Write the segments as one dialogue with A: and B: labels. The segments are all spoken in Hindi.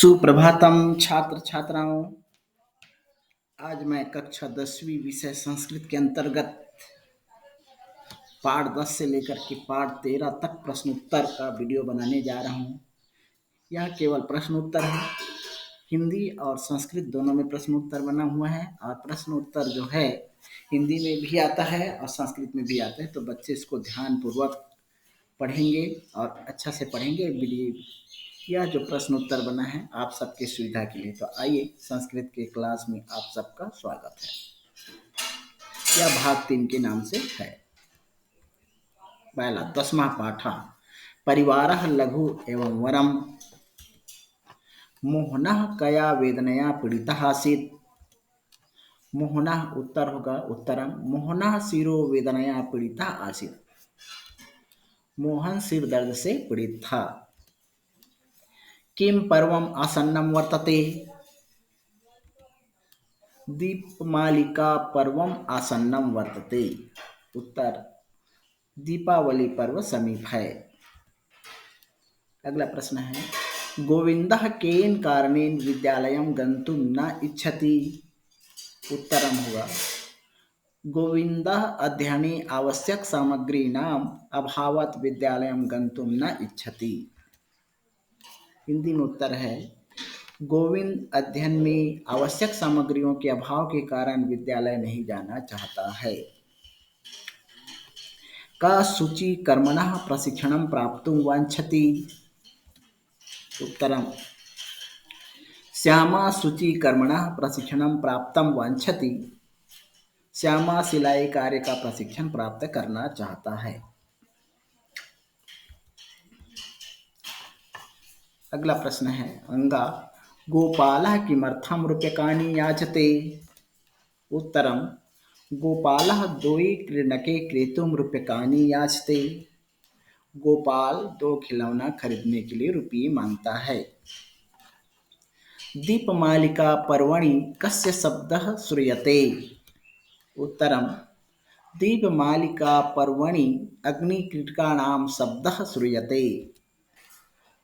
A: सुप्रभातम छात्र छात्राओं। आज मैं कक्षा 10वीं विषय संस्कृत के अंतर्गत पाठ 10 से लेकर के पाठ 13 तक प्रश्नोत्तर का वीडियो बनाने जा रहा हूँ। यह केवल प्रश्नोत्तर है। हिंदी और संस्कृत दोनों में प्रश्नोत्तर बना हुआ है और प्रश्नोत्तर जो है हिंदी में भी आता है और संस्कृत में भी आता है, तो बच्चे इसको ध्यानपूर्वक पढ़ेंगे और अच्छा से पढ़ेंगे। यह जो प्रश्नोत्तर बना है आप सबके सुविधा के लिए, तो आइए संस्कृत के क्लास में आप सबका स्वागत है। यह भाग 3 के नाम से है। पहला 10वां पाठ, परिवारः लघु एवं वरम। मोहनः कया वेदनया पीड़ितः आसीत्। मोहनः उत्तर होगा उत्तरम। मोहनः शिरो वेदनया पीड़ितः आसीत्। मोहन सिर दर्द से पीड़ित था। किम पर्वम आसन्नम वर्तते। दीपमालिका पर्वम आसन्नम वर्तते। उत्तर, दीपावली पर्व समीप है। अगला प्रश्न है, गोविंदः केन कारणेन विद्यालयं गन्तुं न इच्छति। उत्तरम होगा, गोविंदः अध्ययने आवश्यक सामग्रीणाम अभावात् विद्यालयं गन्तुं न इच्छति। हिंदी में उत्तर है, गोविंद अध्ययन में आवश्यक सामग्रियों के अभाव के कारण विद्यालय नहीं जाना चाहता है। का शुचि कर्मणः प्रशिक्षणं प्राप्तुं वाञ्छति। उत्तरम, श्यामा शुचि कर्मणः प्रशिक्षणं प्राप्तं वाञ्छति। श्यामा सिलाई कार्य का प्रशिक्षण प्राप्त करना चाहता है। अगला प्रश्न है, अंगा गोपालः किमर्थं रूप्यकाणि याचते। उत्तरम, गोपालः द्वि क्रीडके क्रेतुं रूप्यकाणि याचते। गोपाल 2 खिलौना खरीदने के लिए रुपये मांगता है। दीपमालिका पर्वणि कस्य शब्दः श्रूयते। उत्तरम, दीपमालिका पर्वणि अग्निकीटकानां शब्दः श्रूयते।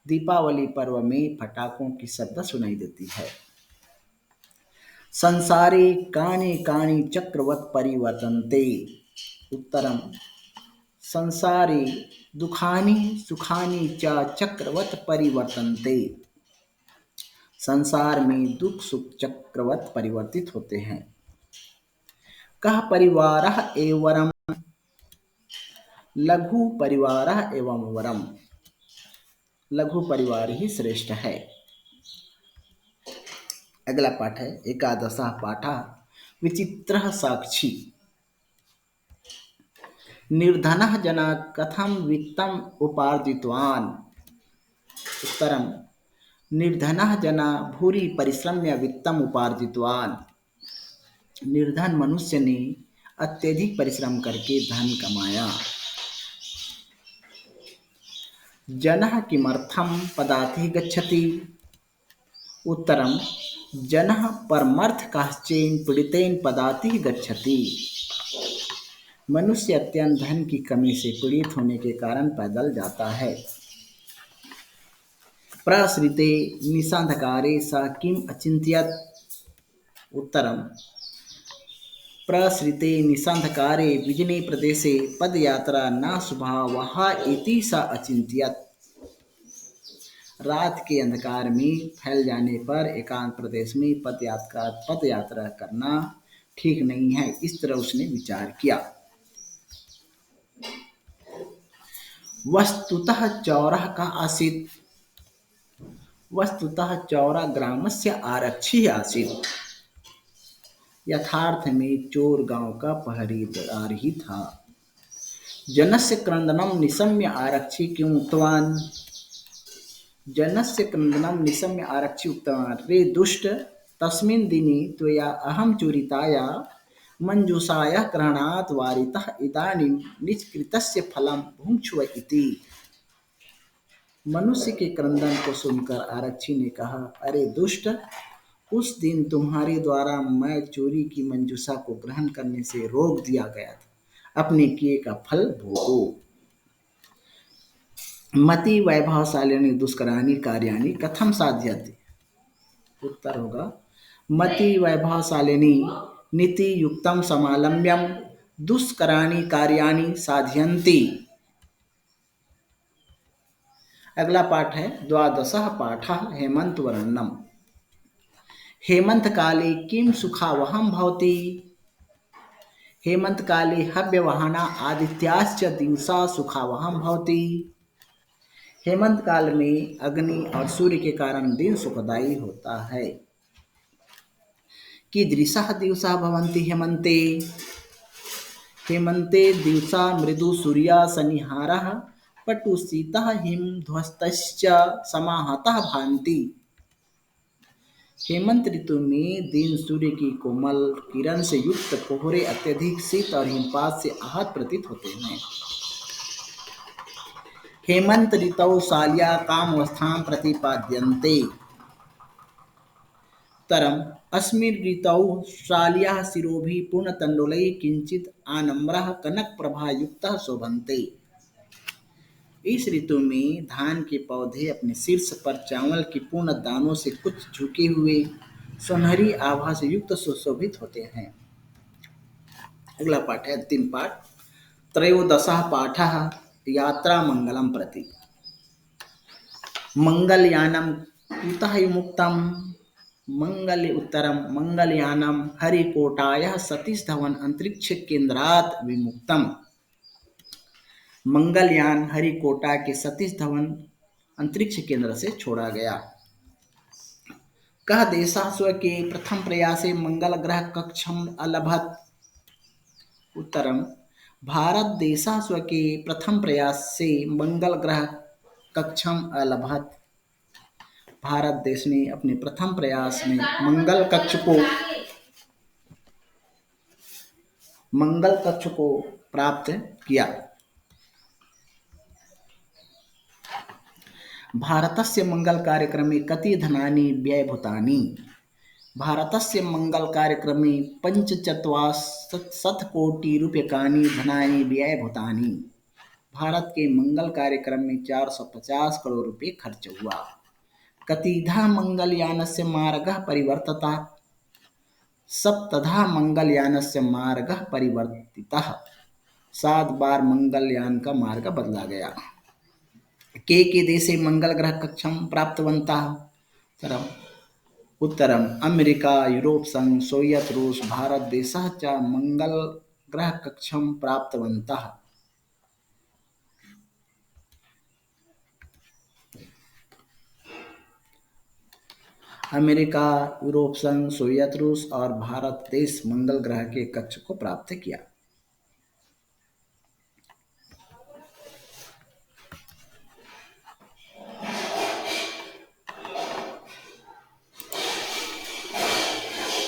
A: दीपावली पर्व में पटाखों की शब्द सुनाई देती है। संसारे कानि कानि चक्रवत् परिवर्तन्ते। उत्तरम, संसारे दुखानि सुखानि च चक्रवत् परिवर्तन्ते। संसार में दुख सुख चक्रवत् परिवर्तित होते हैं। कः परिवारः एवं लघु परिवारः एवं वरम। लघु परिवार ही श्रेष्ठ है। अगला पाठ है, एकादशः पाठः विचित्रः साक्षी। निर्धनः जनः कथं वित्तम् उपार्जितवान्। उत्तरम, निर्धनः जनः भूरि परिश्रम्य वित्तम् उपार्जितवान्। निर्धन मनुष्य ने अत्यधिक परिश्रम करके धन कमाया। जनः किमर्थं पदातिः गच्छति। उत्तरम, जनः परमर्थकाश्चेन पीड़ितेन पदातिः गच्छति। मनुष्य अत्यंत धन की कमी से पीड़ित होने के कारण पैदल जाता है। प्रसृते निशांधकारे स किम अचिंत्यत। उत्तरम, प्रसृते निशांधकारे विजने प्रदेशे पदयात्रा न शुभावः इति स अचिंत्यत। रात के अंधकार में फैल जाने पर एकांत प्रदेश में पदयात्रा करना ठीक नहीं है, इस तरह उसने विचार किया। वस्तुतः चौरः का आसीत्। वस्तुतः चौरा ग्रामस्य आरक्षी आसीत्। यथार्थ में चोर गांव का पहरेदार ही था। जनस्य क्रंदनम निशम्य आरक्षी क्यों उक्तवान्। जनस्य क्रंदनम निशम्य आरक्षी उक्तवान्, रे दुष्ट, तस्मिन् दिने त्वया अहं चोरिताया मंजूषायाः क्रहणात् वारितः इदानीं निष्कृतस्य फलं भुङ्क्ष्व इति। मनुष्य के क्रंदन को सुनकर आरक्षी ने कहा, अरे दुष्ट, उस दिन तुम्हारे द्वारा मैं चोरी की मंजूषा को ग्रहण करने से रोक दिया गया था। अपने किए का फल भोगो। मति वैभवशालिनी दुष्कराणि कार्याणि कथम साध्यते। उत्तर होगा मति वैभवशालिनी नीति युक्तम समालम्ब्यम दुष्कराणि कार्याणि साधयन्ति। अगला पाठ है द्वादशः पाठः हेमंत वर्णनम। हेमंत काले किम सुखावहम भवति। हेमंत काले हव्यवहाना आदित्याश्च दिवसा सुखावहम भवति। हेमंत काल में अग्नि और सूर्य के कारण दिन सुखदायी होता है। कीदृशः दिवसा भवन्ति हेमन्ते। हेमन्ते दिवसा मृदु सूर्या सनिहारः पटुशीतः हिमध्वस्तश्च समाहतः भान्ति। हेमंत ऋतु में दिन सूर्य की कोमल किरण से युक्त कोहरे अत्यधिक शीत और हिमपात से आहत प्रतीत होते हैं। हेमंत ऋतौ शाल्या कामावस्थां प्रतिपाद्यन्ते। तरम अस्मिन् ऋतौ शाल्याः शिरोभिः पूर्णतण्डुलैः किञ्चित् आनम्रः कनकप्रभायुक्तः शोभन्ते। इस ऋतु में धान के पौधे अपने शीर्ष पर चावल के पूर्ण दानों से कुछ झुके हुए सुनहरी आभा से युक्त सुशोभित होते हैं। अगला पाठ है अंतिम पाठ त्रयोदशः पाठः यात्रा मंगलम प्रति। मंगलयानम कुतः मुक्तम मंगल उत्तरम मंगलयानम हरिकोटायः सतीश धवन अंतरिक्ष केंद्रात् विमुक्तम। मंगलयान हरिकोटा के सतीश धवन अंतरिक्ष केंद्र से छोड़ा गया। कह देशा स्व के प्रथम प्रयासे मंगल ग्रह कक्षम अलभत। उत्तरम भारत देशा स्व के प्रथम प्रयास से मंगल ग्रह कक्षम अलभत। भारत देश ने अपने प्रथम प्रयास में मंगल कक्ष को प्राप्त किया। भारतस्य मंगल कार्यक्रमे कति धनानि व्ययभूतानि। भारतस्य मंगल कार्यक्रमे 45 कोटि रूप्यकाणि धनानि व्ययभूतानि। भारत के मंगल कार्यक्रम में 450 करोड़ रुपये खर्च हुआ। कतिधा मंगलयानस्य मार्गः परिवर्तितः। सप्तधा मंगलयानस्य मार्गः परिवर्तितः। 7 बार मंगलयान का मार्ग बदला गया। के देशे मंगल ग्रह कक्षम प्राप्तवन्तः। उत्तरम अमेरिका यूरोप संघ सोवियत रूस भारत देशः च मंगल ग्रह कक्षम प्राप्तवन्तः। अमेरिका यूरोप संघ सोवियत रूस और भारत देश मंगल ग्रह के कक्ष को प्राप्त किया।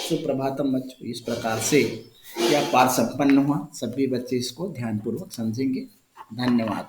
A: सुप्रभातम बच्चों। इस प्रकार से यह पाठ संपन्न हुआ। सभी बच्चे इसको ध्यानपूर्वक समझेंगे। धन्यवाद।